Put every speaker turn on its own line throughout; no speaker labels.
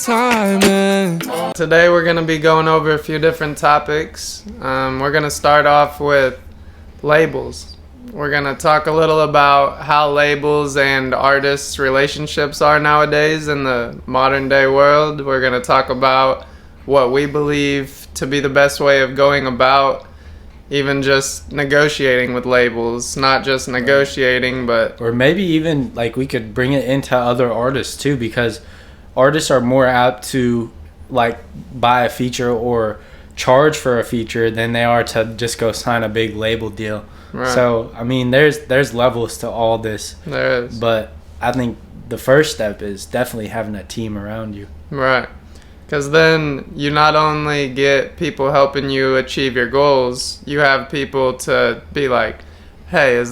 timing.
Today we're going to be going over a few different topics. We're going to start off with labels. We're going to talk a little about how labels and artists' relationships are nowadays in the modern day world. We're going to talk about what we believe to be the best way of going about even just negotiating with labels. Not just negotiating, but...
Or maybe even, like, we could bring it into other artists, too, because artists are more apt to, like, buy a feature or charge for a feature than they are to just go sign a big label deal.
Right.
So, I mean, there's levels to all this.
There is.
But I think the first step is definitely having a team around you.
Right. Because then you not only get people helping you achieve your goals, you have people to be like, hey,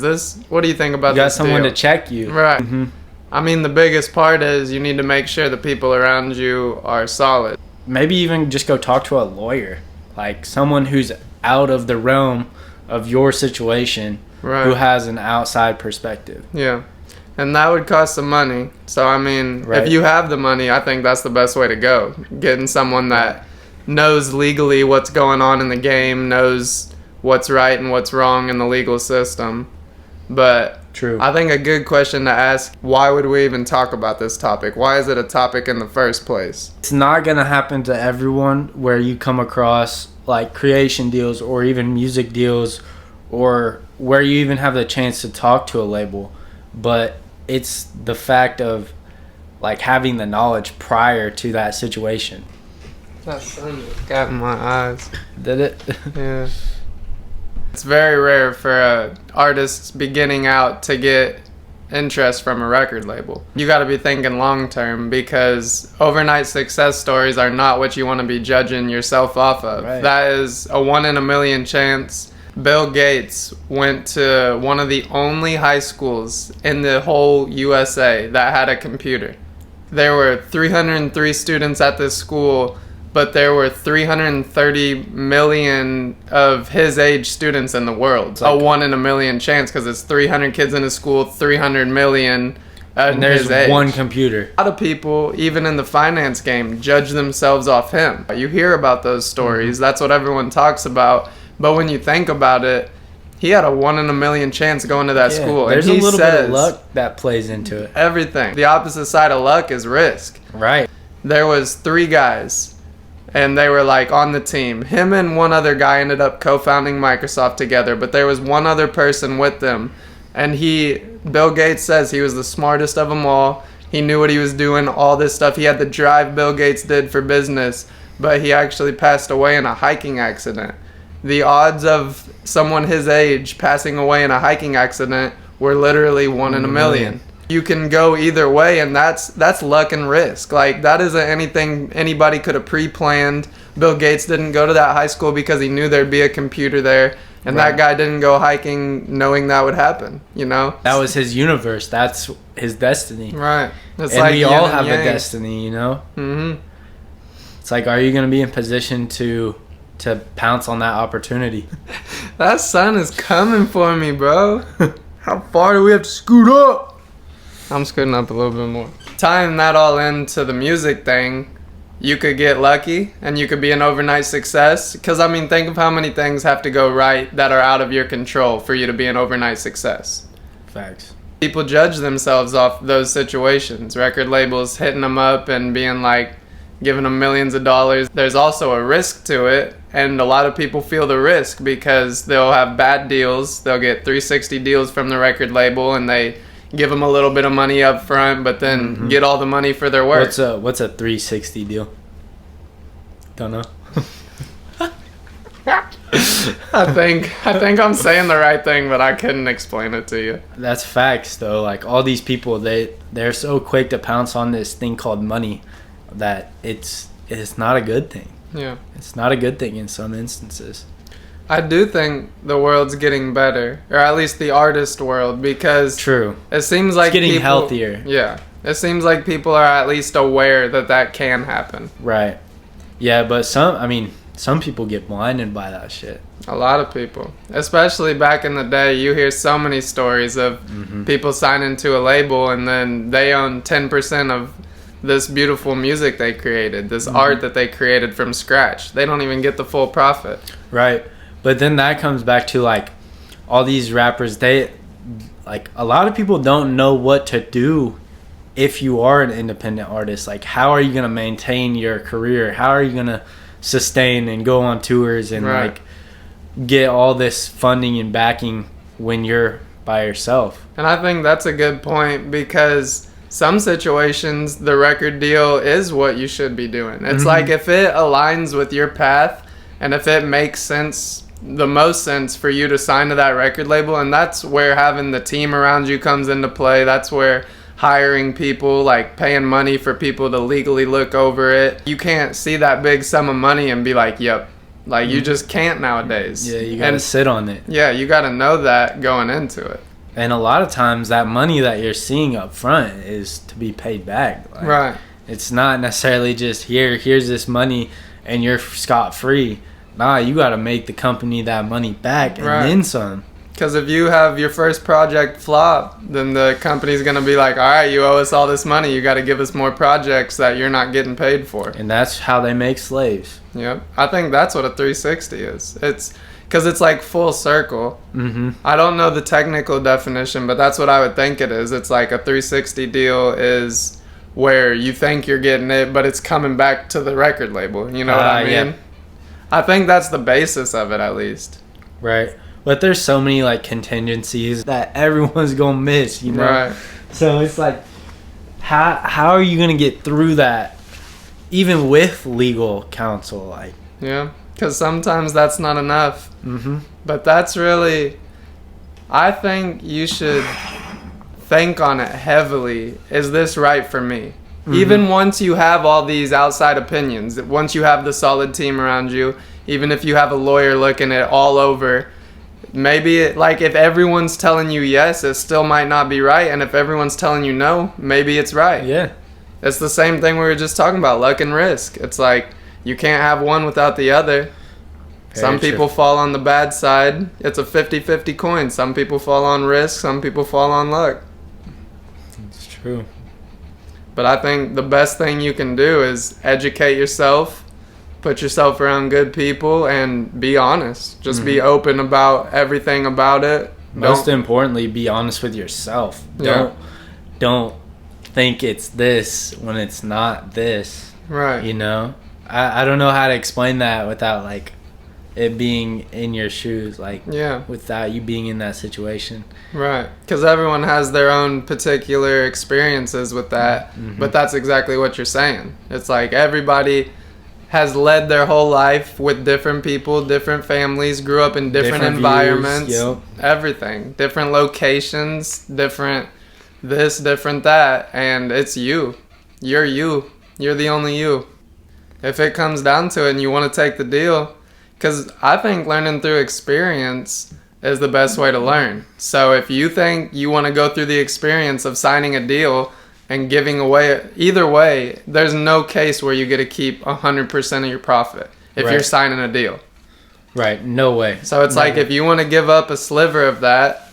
what do you think about this
You got someone
deal?
to check you.
Right.
Mm-hmm.
I mean, the biggest part is you need to make sure the people around you are solid.
Maybe even just go talk to a lawyer. Like someone who's out of the realm of your situation,
Right.
who has an outside perspective.
Yeah. And that would cost some money. So, I mean,
Right.
if you have the money, I think that's the best way to go. Getting someone that knows legally what's going on in the game, knows what's right and what's wrong in the legal system. But
True.
I think a good question to ask, why would we even talk about this topic? Why is it a topic in the first place?
It's not going to happen to everyone where you come across like creation deals or even music deals or where you even have the chance to talk to a label. But it's the fact of like having the knowledge prior to that situation.
That sun just got in my eyes.
Did it?
Yeah. It's very rare for artists beginning out to get interest from a record label. You got to be thinking long term because overnight success stories are not what you want to be judging yourself off of.
Right.
That is a 1 in a million chance. Bill Gates went to one of the only high schools in the whole USA that had a computer. There were 303 students at this school, but there were 330 million of his age students in the world.
Like,
a 1 in a million chance because it's 300 kids in a school, 300 million
and there's
his age.
one computer.
A lot of people, even in the finance game, judge themselves off him. You hear about those stories.
Mm-hmm.
That's what everyone talks about. But when you think about it, he had a 1 in a million chance going to that school.
There's
and
a
he
little bit of
says
luck that plays into it.
everything. The opposite side of luck is risk.
Right.
There was 3 guys, and they were like on the team. Him and one other guy ended up co-founding Microsoft together, but there was one other person with them. And Bill Gates says he was the smartest of them all. He knew what he was doing, all this stuff. He had the drive Bill Gates did for business, but he actually passed away in a hiking accident. The odds of someone his age passing away in a hiking accident were literally 1 in a million. You can go either way, and that's luck and risk. Like, that isn't anything anybody could have pre-planned. Bill Gates didn't go to that high school because he knew there'd be a computer there, and
Right.
that guy didn't go hiking knowing that would happen, you know?
That was his universe. That's his destiny.
Right. It's
And
like
we
yin
all
and
have a
yang.
destiny, you know?
Mm-hmm.
It's like, are you going to be in position to pounce on that opportunity?
That sun is coming for me, bro. How far do we have to scoot up? I'm scooting up a little bit more. Tying that all into the music thing, you could get lucky and you could be an overnight success. Because, I mean, think of how many things have to go right that are out of your control for you to be an overnight success.
Facts.
People judge themselves off those situations. Record labels hitting them up and being like, giving them millions of dollars. There's also a risk to it, and a lot of people feel the risk because they'll have bad deals. They'll get 360 deals from the record label, and they give them a little bit of money up front, but then get all the money for their work.
What's a 360 deal? Don't know.
I think I'm saying the right thing, but I couldn't explain it to you.
That's facts, though. Like, all these people, they're so quick to pounce on this thing called money that it's not a good thing.
Yeah.
It's not a good thing in some instances.
I do think the world's getting better, or at least the artist world, because
True.
it seems like
It's getting
people,
healthier.
Yeah. It seems like people are at least aware that can happen.
Right. Yeah, but some people get blinded by that shit.
A lot of people. Especially back in the day, you hear so many stories of people signing to a label and then they own 10% of this beautiful music they created, this art that they created from scratch. They don't even get the full profit.
Right. But then that comes back to like all these rappers, they like a lot of people don't know what to do if you are an independent artist. Like, how are you going to maintain your career? How are you going to sustain and go on tours and like get all this funding and backing when you're by yourself?
And I think that's a good point, because some situations the record deal is what you should be doing. It's like if it aligns with your path and if it makes sense, the most sense for you to sign to that record label, and that's where having the team around you comes into play. That's where hiring people, like paying money for people to legally look over it. You can't see that big sum of money and be like, yep. Like, you just can't nowadays.
Yeah, you gotta sit on it.
Yeah, you gotta know that going into it.
And a lot of times that money that you're seeing up front is to be paid back. Like,
right.
It's not necessarily just here's this money and you're scot-free. Nah, you gotta make the company that money back and then some.
Because if you have your first project flop, then the company's going to be like, all right, you owe us all this money. You got to give us more projects that you're not getting paid for.
And that's how they make slaves.
Yep. I think that's what a 360 is. It's because it's like full circle. I don't know the technical definition, but that's what I would think it is. It's like a 360 deal is where you think you're getting it, but it's coming back to the record label. You know what I mean? Yeah. I think that's the basis of it, at least.
Right. But there's so many like contingencies that everyone's gonna miss, you know.
Right.
So it's like, how are you gonna get through that, even with legal counsel? Like,
yeah, because sometimes that's not enough. But that's really, I think you should think on it heavily. Is this right for me? Even once you have all these outside opinions, once you have the solid team around you, even if you have a lawyer looking it all over. Maybe like if everyone's telling you yes, it still might not be right, and if everyone's telling you no, maybe it's right.
Yeah.
It's the same thing we were just talking about, luck and risk. It's like you can't have one without the other. Some people fall on the bad side. It's a 50-50 coin. Some people fall on risk, some people fall on luck.
It's true.
But I think the best thing you can do is educate yourself, put yourself around good people, and be honest. Just be open about everything about it.
Most importantly, be honest with yourself. Don't think it's this when it's not this.
Right.
You know? I don't know how to explain that without like it being in your shoes, like without you being in that situation.
Right. Because everyone has their own particular experiences with that. But that's exactly what you're saying. It's like everybody has led their whole life with different people, different families, grew up in different environments, everything, different locations, different this, different that, and it's you. You're the only you. If it comes down to it and you want to take the deal, because I think learning through experience is the best way to learn. So if you think you want to go through the experience of signing a deal and giving away, either way, there's no case where you get to keep 100% of your profit if you're signing a deal.
Right, no way.
So it's like if you want to give up a sliver of that,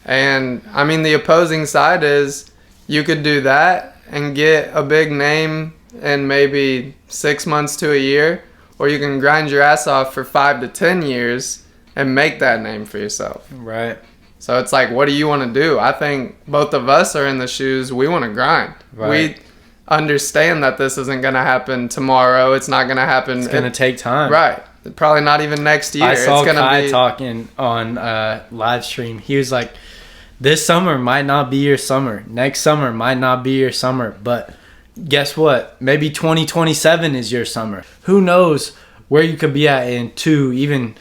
and I mean the opposing side is you could do that and get a big name in maybe 6 months to a year, or you can grind your ass off for 5 to 10 years and make that name for yourself.
Right.
So it's like, what do you want to do? I think both of us are in the shoes. We want to grind.
Right.
We understand that this isn't going to happen tomorrow. It's not going to happen.
It's going to take time.
Right. Probably not even next year.
I saw
it's
Kai talking on live stream. He was like, this summer might not be your summer. Next summer might not be your summer. But guess what? Maybe 2027 is your summer. Who knows where you could be at in 2, even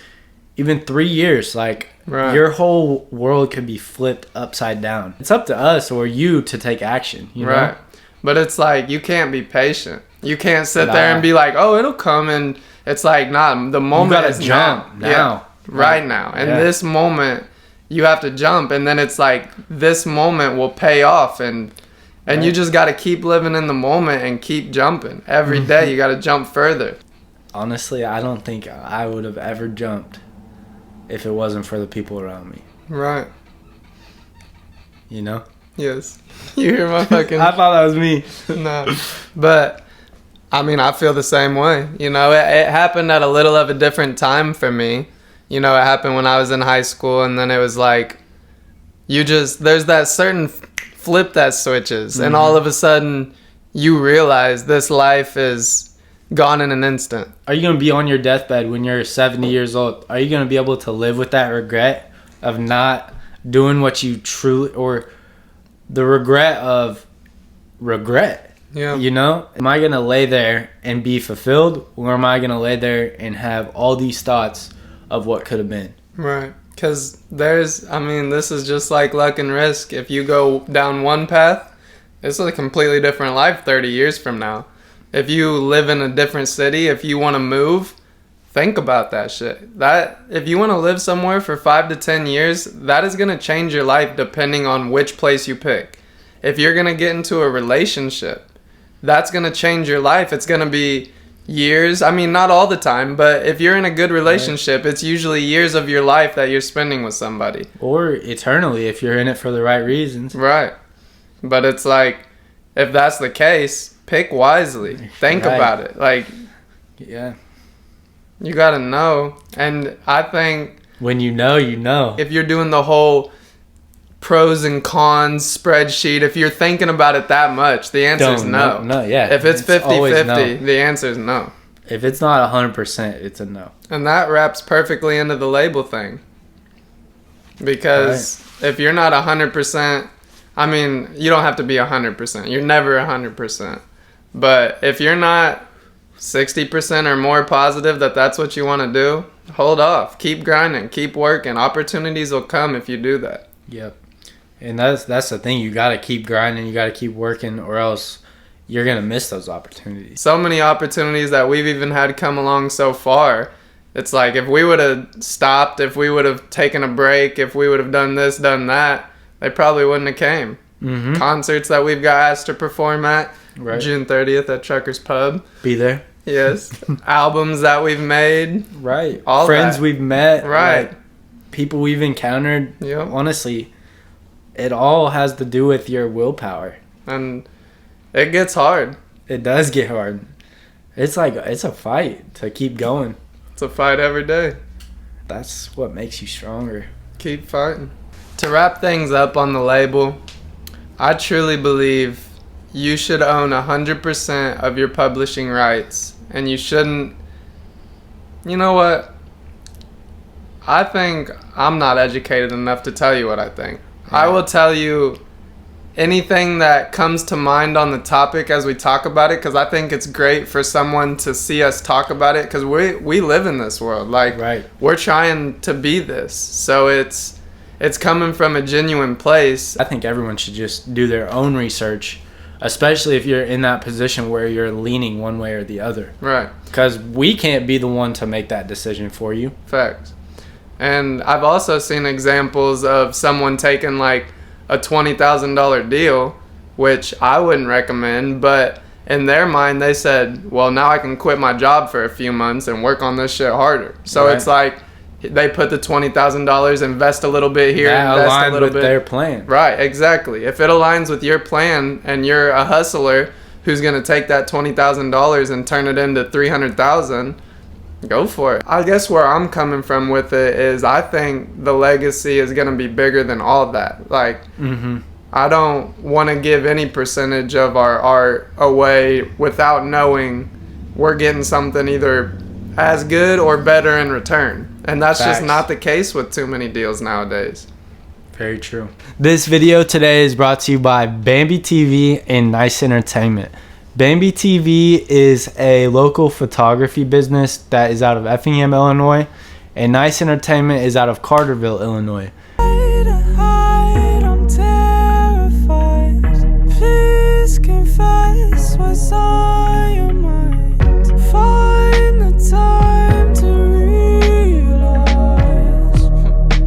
3 years. Like, your whole world could be flipped upside down. It's up to us or you to take action, you know?
But it's like, you can't be patient. You can't sit there and be like, oh, it'll come. And it's like, nah, the moment is
jump now.
Yeah, right now. And this moment, you have to jump. And then it's like, this moment will pay off. And you just got to keep living in the moment and keep jumping. Every day, you got to jump further.
Honestly, I don't think I would have ever jumped if it wasn't for the people around me.
Right.
You know?
Yes. You hear my fucking...
I thought that was me.
No. But, I mean, I feel the same way. You know, it happened at a little of a different time for me. You know, it happened when I was in high school, and then it was like, there's that certain flip that switches, and all of a sudden, you realize this life is gone in an instant.
Are you going to be on your deathbed when you're 70 years old? Are you going to be able to live with that regret of not doing what you truly, or the regret of regret?
Yeah.
You know? Am I going to lay there and be fulfilled, or am I going to lay there and have all these thoughts of what could have been?
Right. Because this is just like luck and risk. If you go down one path, it's a completely different life 30 years from now. If you live in a different city, if you want to move, think about that shit. If you want to live somewhere for 5 to 10 years, that is going to change your life depending on which place you pick. If you're going to get into a relationship, that's going to change your life. It's going to be years. I mean, not all the time, but if you're in a good relationship, it's usually years of your life that you're spending with somebody.
Or eternally if you're in it for the right reasons.
Right. But it's like, if that's the case, pick wisely. Think about it. Like,
yeah.
You got to know. And I think...
when you know, you know.
If you're doing the whole pros and cons spreadsheet, if you're thinking about it that much, the answer is no.
No, yeah.
If it's 50-50,
no.
the answer is no.
If it's not 100%, it's a no.
And that wraps perfectly into the label thing. Because if you're not 100%, I mean, you don't have to be 100%. You're never 100%. But if you're not 60% or more positive that that's what you want to do, hold off. Keep grinding. Keep working. Opportunities will come if you do that.
Yep. And that's the thing. You got to keep grinding. You got to keep working, or else you're going to miss those opportunities.
So many opportunities that we've even had come along so far. It's like, if we would have stopped, if we would have taken a break, if we would have done this, done that, they probably wouldn't have came.
Mm-hmm.
Concerts that we've got asked to perform at,
right.
June 30th at Trucker's Pub.
Be there.
Yes. Albums that we've made.
Right.
All
friends
that.
We've met.
Right.
Like, people we've encountered.
Yep.
Honestly, it all has to do with your willpower.
And it gets hard.
It does get hard. It's like, it's a fight to keep going.
It's a fight every day.
That's what makes you stronger.
Keep fighting. To wrap things up on the label, I truly believe you should own 100% of your publishing rights, and you shouldn't... You know what? I think I'm not educated enough to tell you what I think. Yeah. I will tell you anything that comes to mind on the topic as we talk about it, because I think it's great for someone to see us talk about it, because we live in this world. Like,
right.
We're trying to be this. So it's coming from a genuine place.
I think everyone should just do their own research, especially if you're in that position where you're leaning one way or the other.
Right.
Because we can't be the one to make that decision for you.
Facts. And I've also seen examples of someone taking like a $20,000 deal, which I wouldn't recommend, but in their mind they said, well, now I can quit my job for a few months and work on this shit harder. So It's like they put the $20,000, invest a little bit here,
that
invest a little bit.
Their plan.
Right, exactly. If it aligns with your plan and you're a hustler who's going to take that $20,000 and turn it into $300,000, go for it. I guess where I'm coming from with it is I think the legacy is going to be bigger than all of that. Like, I don't want to give any percentage of our art away without knowing we're getting something either as good or better in return. And that's
Facts.
just not the case with too many deals nowadays.
Very true. This video today is brought to you by Bambi TV and Nice Entertainment. Bambi TV is a local photography business that is out of Effingham, Illinois, and Nice Entertainment is out of Carterville, Illinois.
I'm terrified. Please confess what's on your mind. Find the time to realize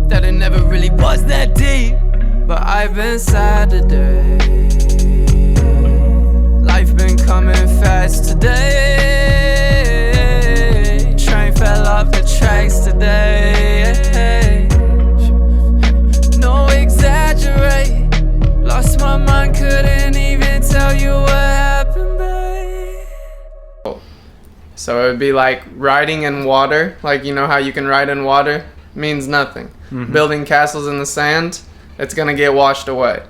that it never really was that deep. But I've been sad today. Life been coming fast today. Train fell off the tracks today. No exaggerate. Lost my
So it would be like riding in water, like you know how you can ride in water, means nothing. Building castles in the sand, it's gonna get washed away.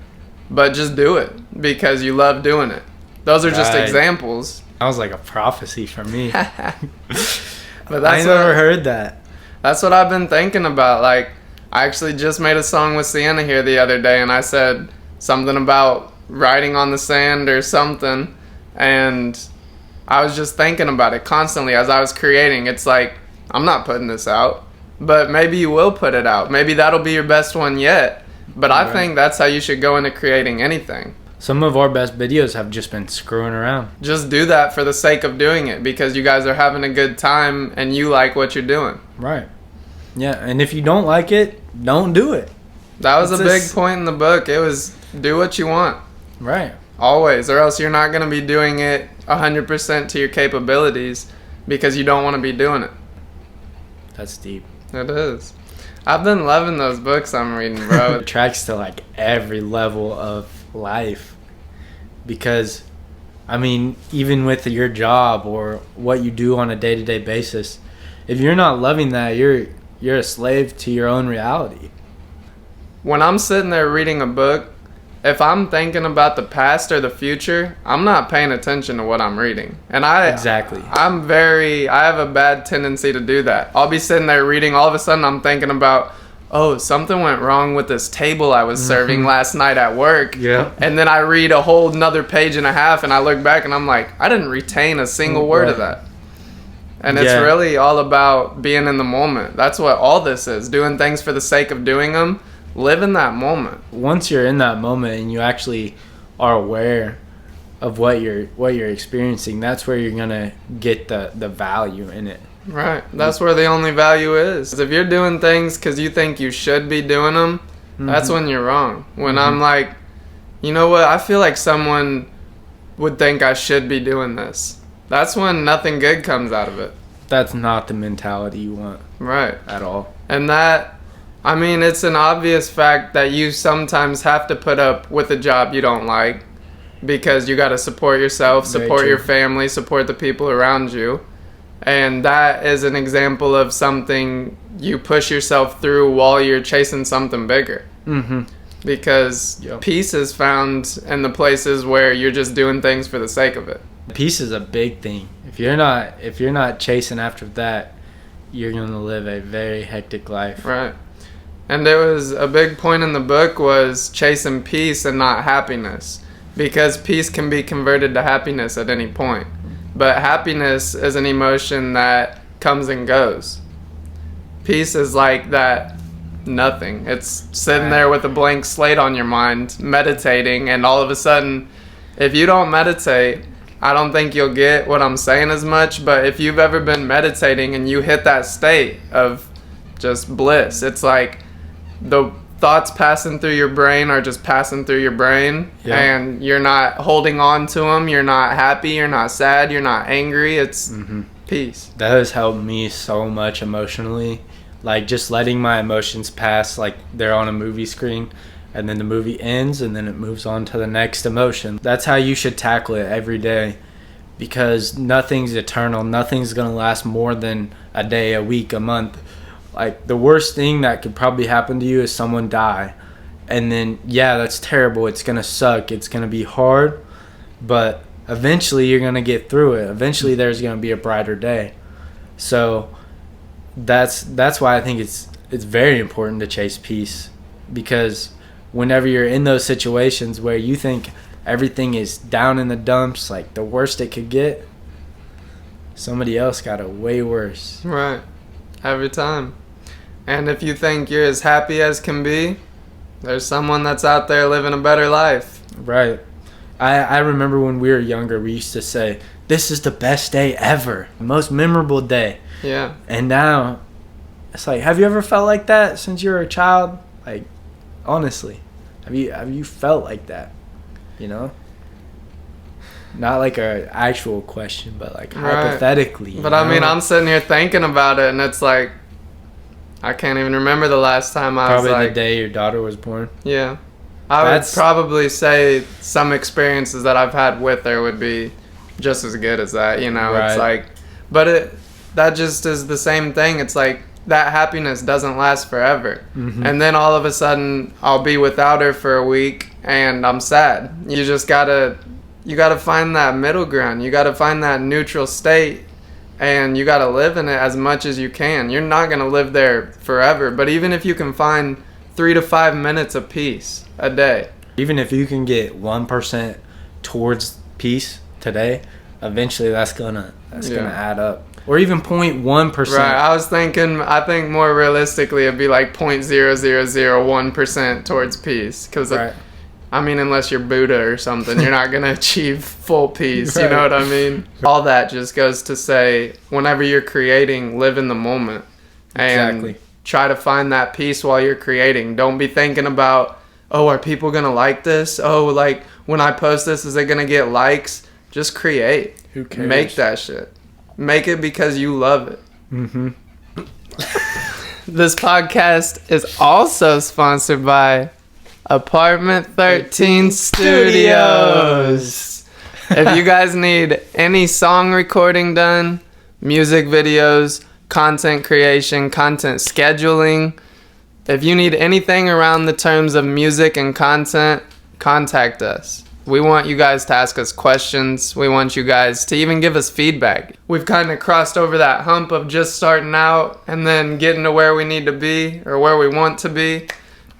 But just do it because you love doing it. Those are just
Right.
examples.
That was like a prophecy for me.
But
I never heard that.
That's what I've been thinking about. Like, I actually just made a song with Sienna here the other day, and I said something about riding on the sand or something, and I was just thinking about it constantly as I was creating. It's like, I'm not putting this out, but maybe you will put it out. Maybe that'll be your best one yet. But I think that's how you should go into creating anything.
Some of our best videos have just been screwing around.
Just do that for the sake of doing it because you guys are having a good time and you like what you're doing.
Right. Yeah, and if you don't like it, don't do it.
That was
It's
a
a
big
s-
point in the book. It was do what you want.
Right.
Always, or else you're not going to be doing it 100% to your capabilities because you don't want to be doing it.
That's deep.
It is. I've been loving those books I'm reading, bro.
It tracks to like every level of life. Because, I mean, even with your job or what you do on a day-to-day basis, if you're not loving that, you're a slave to your own reality.
When I'm sitting there reading a book, if I'm thinking about the past or the future, I'm not paying attention to what I'm reading. And
Exactly.
I have a bad tendency to do that. I'll be sitting there reading, all of a sudden I'm thinking about, oh, something went wrong with this table I was serving last night at work.
Yeah.
And then I read a whole another page and a half and I look back and I'm like, I didn't retain a single word of that. And it's
Yeah.
really all about being in the moment. That's what all this is, doing things for the sake of doing them. Live in that moment.
Once you're in that moment and you actually are aware of what you're experiencing, that's where you're gonna get the value in it.
Right. That's where the only value is. If you're doing things because you think you should be doing them, that's when you're wrong. When I'm like, you know what? I feel like someone would think I should be doing this. That's when nothing good comes out of it.
That's not the mentality you want
Right.
at all.
And that, I mean, it's an obvious fact that you sometimes have to put up with a job you don't like because you got to support yourself,
Very
support
true.
your family, support the people around you. And that is an example of something you push yourself through while you're chasing something bigger.
Mm-hmm.
Because
Yep.
peace is found in the places where you're just doing things for the sake of it.
Peace is a big thing. If you're not chasing after that, you're gonna live a very hectic life.
Right. And there was a big point in the book was chasing peace and not happiness. Because peace can be converted to happiness at any point. But happiness is an emotion that comes and goes. Peace is like that nothing. It's sitting there with a blank slate on your mind, meditating, and all of a sudden, if you don't meditate, I don't think you'll get what I'm saying as much, but if you've ever been meditating and you hit that state of just bliss, it's like the thoughts passing through your brain are just passing through your brain,
Yeah.
and you're not holding on to them, you're not happy, you're not sad, you're not angry, it's peace.
That has helped me so much emotionally. Like just letting my emotions pass like they're on a movie screen, and then the movie ends and then it moves on to the next emotion. That's how you should tackle it every day, because nothing's eternal. Nothing's gonna last more than a day, a week, a month. Like the worst thing that could probably happen to you is someone die, and then yeah, that's terrible. It's gonna suck. It's gonna be hard, but eventually you're gonna get through it. Eventually there's gonna be a brighter day. So that's why I think it's very important to chase peace, because whenever you're in those situations where you think everything is down in the dumps, like the worst it could get, somebody else got it way worse.
Right. Every time. And if you think you're as happy as can be, there's someone that's out there living a better life.
Right. I remember when we were younger, we used to say, this is the best day ever, most memorable day.
Yeah.
And now it's like, have you ever felt like that since you were a child? Like, honestly, have you felt like that? You know, not like a actual question, but like
Right.
hypothetically.
But
you
I mean,
know?
I'm sitting here thinking about it, and it's like, I can't even remember the last time I
probably
was like,
the day your daughter was born.
yeah. I would
That's-
probably say some experiences that I've had with her would be just as good as that, you know? It's
Right.
like, But that just is the same thing. It's like that happiness doesn't last forever. And then all of a sudden I'll be without her for a week and I'm sad. You just gotta find that middle ground. You gotta find that neutral state, and you gotta live in it as much as you can. You're not gonna live there forever, but even if you can find 3 to 5 minutes of peace a day,
even if you can get 1% towards peace today, eventually that's gonna add up. Or even 0.1%.
Right. I think more realistically it'd be like 0.0001% towards peace. Because,
right.
I mean, unless you're Buddha or something, you're not going to achieve full peace.
Right.
You know what I mean? All that just goes to say, whenever you're creating, live in the moment. And
Exactly.
try to find that peace while you're creating. Don't be thinking about, oh, are people going to like this? Oh, like, when I post this, is it going to get likes? Just create.
Who cares?
Make that shit. Make it because you love it. This podcast is also sponsored by Apartment 13 Studios. If you guys need any song recording done, music videos, content creation, content scheduling, if you need anything around the terms of music and content, contact us. We want you guys to ask us questions. We want you guys to even give us feedback. We've kind of crossed over that hump of just starting out and then getting to where we need to be or where we want to be.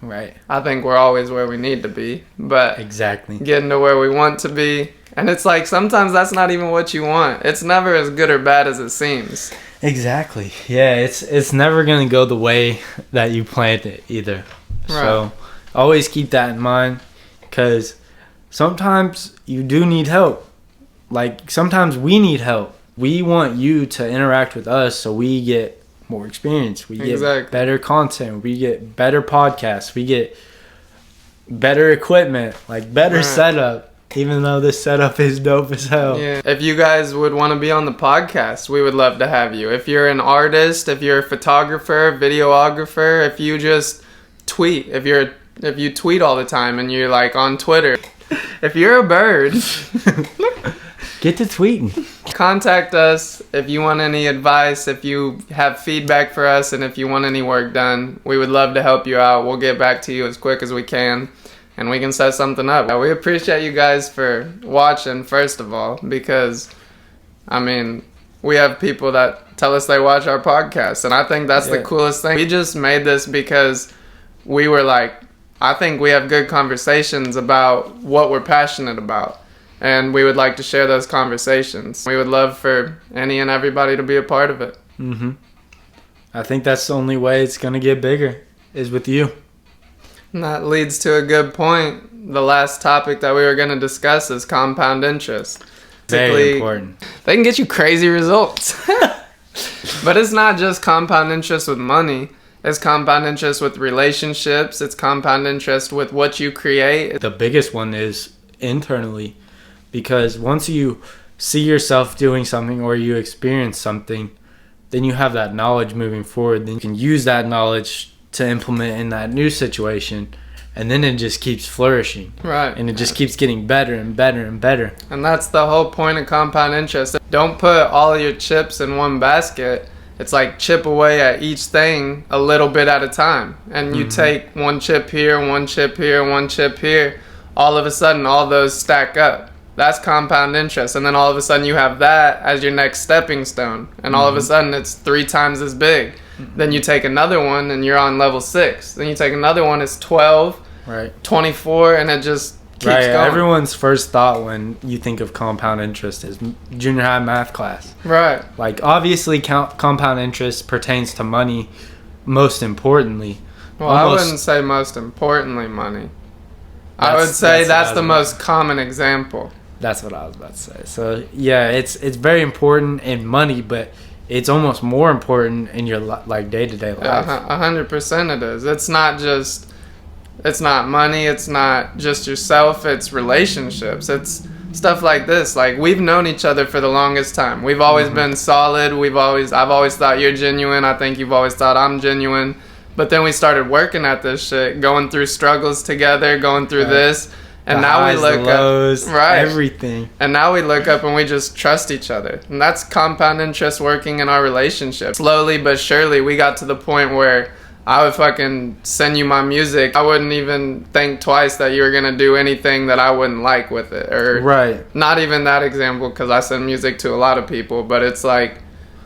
Right.
I think we're always where we need to be, but
Exactly.
getting to where we want to be. And it's like sometimes that's not even what you want. It's never as good or bad as it seems.
Exactly. Yeah, it's never gonna go the way that you planned it either.
Right.
So always keep that in mind, because sometimes you do need help. Like, sometimes we need help. We want you to interact with us so we get more experience. We get better content. We get better podcasts. We get better equipment, like better setup, even though this setup is dope as hell.
Yeah. If you guys would want to be on the podcast, we would love to have you. If you're an artist, if you're a photographer, videographer, if you just tweet, if you tweet all the time and you're like on Twitter, if you're a bird,
get to tweeting.
Contact us if you want any advice, if you have feedback for us, and if you want any work done. We would love to help you out. We'll get back to you as quick as we can, and we can set something up. We appreciate you guys for watching, first of all, because, I mean, we have people that tell us they watch our podcast, and I think that's the coolest thing. We just made this because we were like, I think we have good conversations about what we're passionate about, and we would like to share those conversations. We would love for any and everybody to be a part of it.
I think that's the only way it's going to get bigger, is with you.
And that leads to a good point. The last topic that we were going to discuss is compound interest.
Very important.
They can get you crazy results. But it's not just compound interest with money. It's compound interest with relationships. It's compound interest with what you create.
The biggest one is internally, because once you see yourself doing something or you experience something, then you have that knowledge moving forward. Then you can use that knowledge to implement in that new situation, and then it just keeps flourishing.
Right.
And it just keeps getting better and better and better.
And that's the whole point of compound interest. Don't put all of your chips in one basket. It's like chip away at each thing a little bit at a time. And you take one chip here, one chip here, one chip here. All of a sudden, all those stack up. That's compound interest. And then all of a sudden, you have that as your next stepping stone. And all of a sudden, it's 3 times as big. Then you take another one, and you're on level 6. Then you take another one, it's 12,
Right.
24, and it just keeps
Right.
going.
Everyone's first thought when you think of compound interest is junior high math class.
Right.
Like, obviously, compound interest pertains to money most importantly.
Well, I wouldn't say most importantly money. I would say that's the most common example.
That's what I was about to say. So, yeah, it's very important in money, but it's almost more important in your day-to-day life.
100% it is. It's not money, it's not just yourself, it's relationships. It's stuff like this. Like, we've known each other for the longest time. We've always been solid. I've always thought you're genuine. I think you've always thought I'm genuine. But then we started working at this shit, going through struggles together, going through this, And
The
now we
highs,
look
the lows,
up, right?
everything.
And now we look up and we just trust each other. And that's compound interest working in our relationship. Slowly but surely, we got to the point where I would fucking send you my music. I wouldn't even think twice that you were going to do anything that I wouldn't like with it. Or
Right.
not even that example, because I send music to a lot of people, but it's like,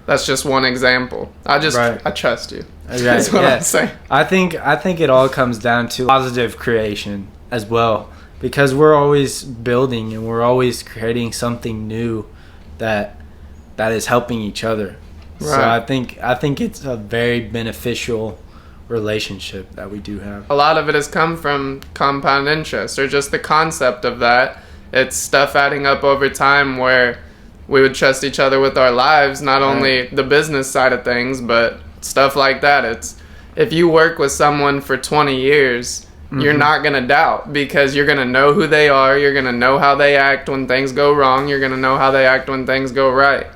that's just one example. I trust you.
Right.
That's what
Yeah.
I'm saying.
I think it all comes down to positive creation as well, because we're always building and we're always creating something new that is helping each other. So
Right.
I think it's a very beneficial relationship that we do have.
A lot of it has come from compound interest, or just the concept of that. It's stuff adding up over time where we would trust each other with our lives, not only the business side of things, but stuff like that. It's if you work with someone for 20 years, you're not going to doubt, because you're going to know who they are, you're going to know how they act when things go wrong, you're going to know how they act when things go right.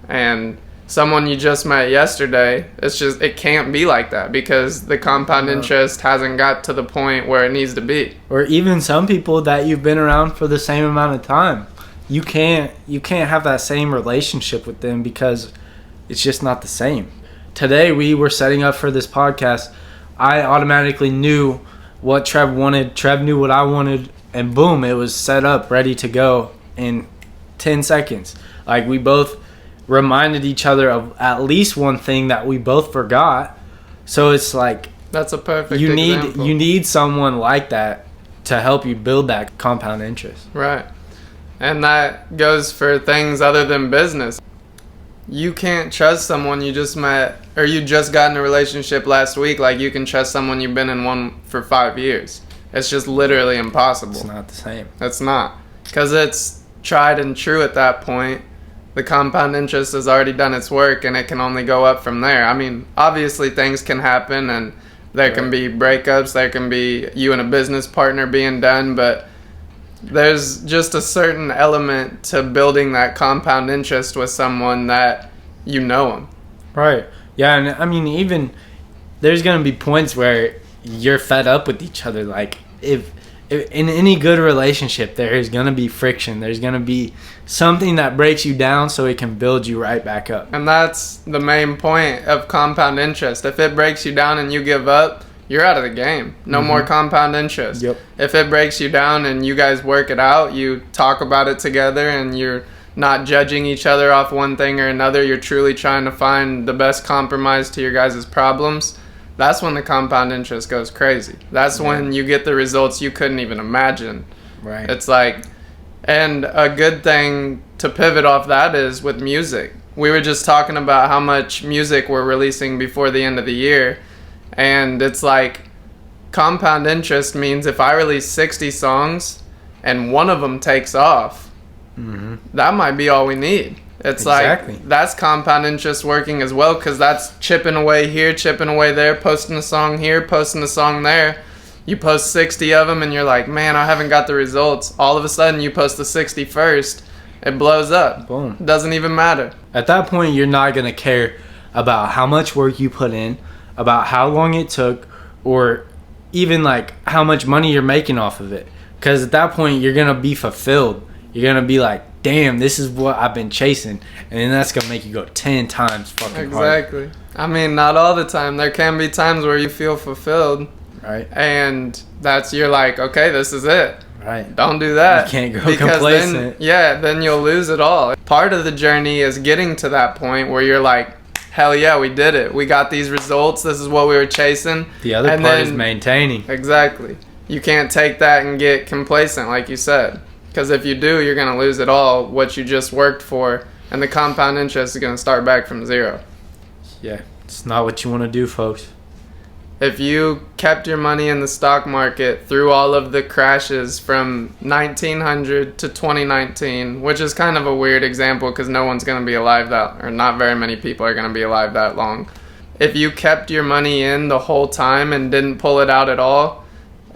And someone you just met yesterday, it can't be like that, because the compound interest hasn't got to the point where it needs to be.
Or even some people that you've been around for the same amount of time. You can't have that same relationship with them because it's just not the same. Today we were setting up for this podcast. I automatically knew what Trev wanted. Trev knew what I wanted, and boom, it was set up, ready to go in 10 seconds. Like, we both reminded each other of at least one thing that we both forgot. So it's like,
that's a perfect
you
example.
need someone like that to help you build that compound interest.
Right. And that goes for things other than business. You can't trust someone you just met, or you just got in a relationship last week, like you can trust someone you've been in one for 5 years. It's just literally impossible.
It's not the same.
It's not. Because it's tried and true at that point. The compound interest has already done its work, and it can only go up from there. I mean, obviously things can happen, and there can be breakups, there can be you and a business partner being done, but there's just a certain element to building that compound interest with someone that you know them.
Right. Yeah, and I mean, even there's going to be points where you're fed up with each other. Like, if in any good relationship, there is going to be friction. There's going to be something that breaks you down so it can build you right back up.
And that's the main point of compound interest. If it breaks you down and you give up, you're out of the game. No more compound interest.
Yep.
If it breaks you down and you guys work it out, you talk about it together, and you're not judging each other off one thing or another, you're truly trying to find the best compromise to your guys' problems, that's when the compound interest goes crazy. That's when you get the results you couldn't even imagine.
Right.
It's like, and a good thing to pivot off that is with music. We were just talking about how much music we're releasing before the end of the year. And it's like, compound interest means if I release 60 songs and one of them takes off, that might be all we need. It's
Exactly.
like, that's compound interest working as well, because that's chipping away here, chipping away there, posting a song here, posting a song there. You post 60 of them and you're like, man, I haven't got the results. All of a sudden you post the 61st, it blows up.
Boom.
Doesn't even matter.
At that point, you're not going to care about how much work you put in, about how long it took, or even like how much money you're making off of it. Because at that point, you're going to be fulfilled. You're going to be like, damn, this is what I've been chasing. And then that's going to make you go 10 times fucking harder.
Exactly. I mean, not all the time. There can be times where you feel fulfilled.
Right.
And you're like, okay, this is it.
Right.
Don't do that.
You can't go
because
complacent.
then you'll lose it all. Part of the journey is getting to that point where you're like, hell yeah, we did it. We got these results. This is what we were chasing.
The other part is maintaining.
Exactly. You can't take that and get complacent, like you said. Because if you do, you're going to lose it all, what you just worked for. And the compound interest is going to start back from zero.
Yeah. It's not what you want to do, folks.
If you kept your money in the stock market through all of the crashes from 1900 to 2019, which is kind of a weird example because no one's going to be alive or not very many people are going to be alive that long. If you kept your money in the whole time and didn't pull it out at all,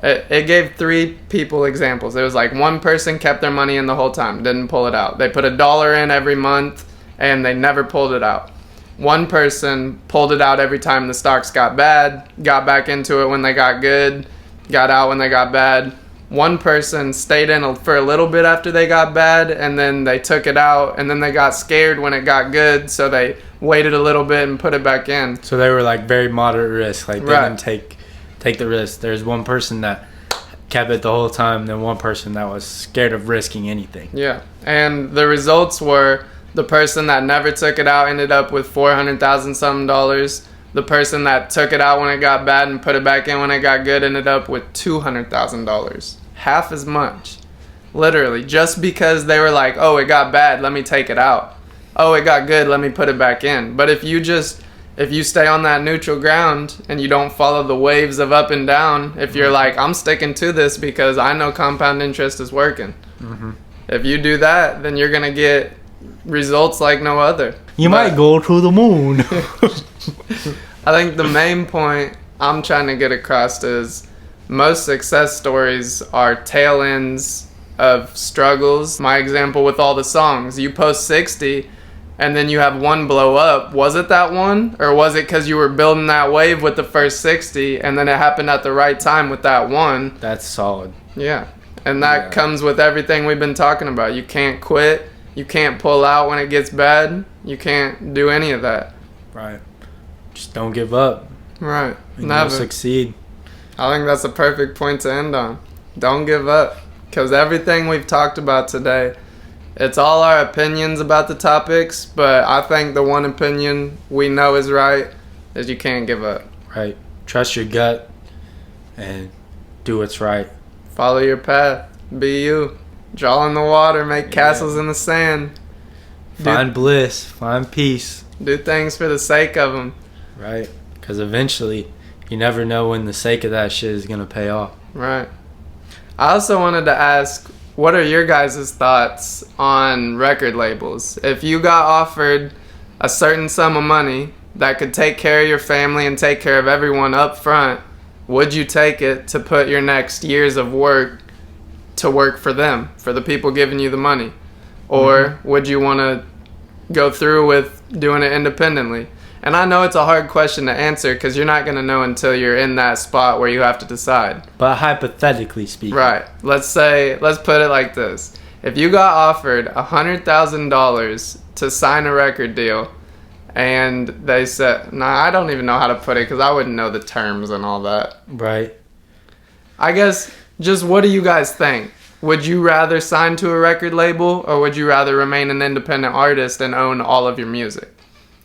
it gave 3 people examples. It was like one person kept their money in the whole time, didn't pull it out. They put $1 in every month and they never pulled it out. One person pulled it out every time the stocks got bad, got back into it when they got good, got out when they got bad. one person stayed in for a little bit after they got bad, and then they took it out, and then they got scared when it got good, so they waited a little bit and put it back in.
So they were like very moderate risk. Like they
Right.
didn't take the risk. There's one person that kept it the whole time, then one person that was scared of risking anything.
Yeah, and the results were the person that never took it out ended up with $400,000 something dollars. The person that took it out when it got bad and put it back in when it got good ended up with $200,000. Half as much. Literally, just because they were like, oh, it got bad, let me take it out. Oh, it got good, let me put it back in. But if you stay on that neutral ground and you don't follow the waves of up and down, if you're like, I'm sticking to this because I know compound interest is working.
Mm-hmm.
If you do that, then you're going to get results like no other.
You might go to the moon.
I think the main point I'm trying to get across is most success stories are tail ends of struggles. My example with all the songs, you post 60 and then you have one blow up. Was it that one? Or was it because you were building that wave with the first 60 and then it happened at the right time with that one?
That's solid.
Yeah. And that comes with everything we've been talking about. You can't quit. You can't pull out when it gets bad. You can't do any of that.
Right. Just don't give up.
Right.
And
Never.
you'll succeed.
I think that's a perfect point to end on. Don't give up. Because everything we've talked about today, it's all our opinions about the topics, but I think the one opinion we know is right is you can't give up.
Right. Trust your gut and do what's right.
Follow your path. Be you. Draw in the water. Make castles in the sand.
Find bliss. Find peace.
Do things for the sake of them.
Right. Because eventually, you never know when the sake of that shit is going to pay off.
Right. I also wanted to ask, what are your guys' thoughts on record labels? If you got offered a certain sum of money that could take care of your family and take care of everyone up front, would you take it to put your next years of work to work for them, for the people giving you the money? Or would you want to go through with doing it independently? And I know it's a hard question to answer because you're not going to know until you're in that spot where you have to decide.
But hypothetically speaking.
Right. Let's put it like this. If you got offered $100,000 to sign a record deal and they said, I don't even know how to put it because I wouldn't know the terms and all that.
Right.
I guess, just what do you guys think? Would you rather sign to a record label or would you rather remain an independent artist and own all of your music?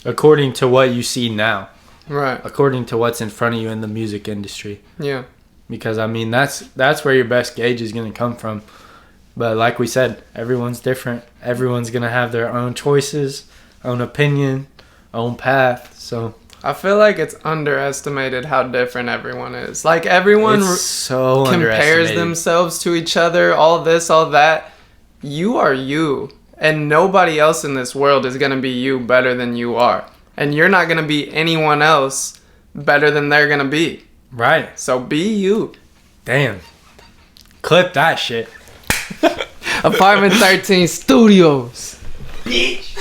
According to what you see now.
Right.
According to what's in front of you in the music industry.
Yeah.
Because, I mean, that's where your best gauge is going to come from. But like we said, everyone's different. Everyone's going to have their own choices, own opinion, own path. So
I feel like it's underestimated how different everyone is. Like, everyone
so
compares themselves to each other, all this, all that. You are you. And nobody else in this world is going to be you better than you are. And you're not going to be anyone else better than they're going to be.
Right.
So be you.
Damn. Clip that shit.
Apartment 13 Studios.
Bitch.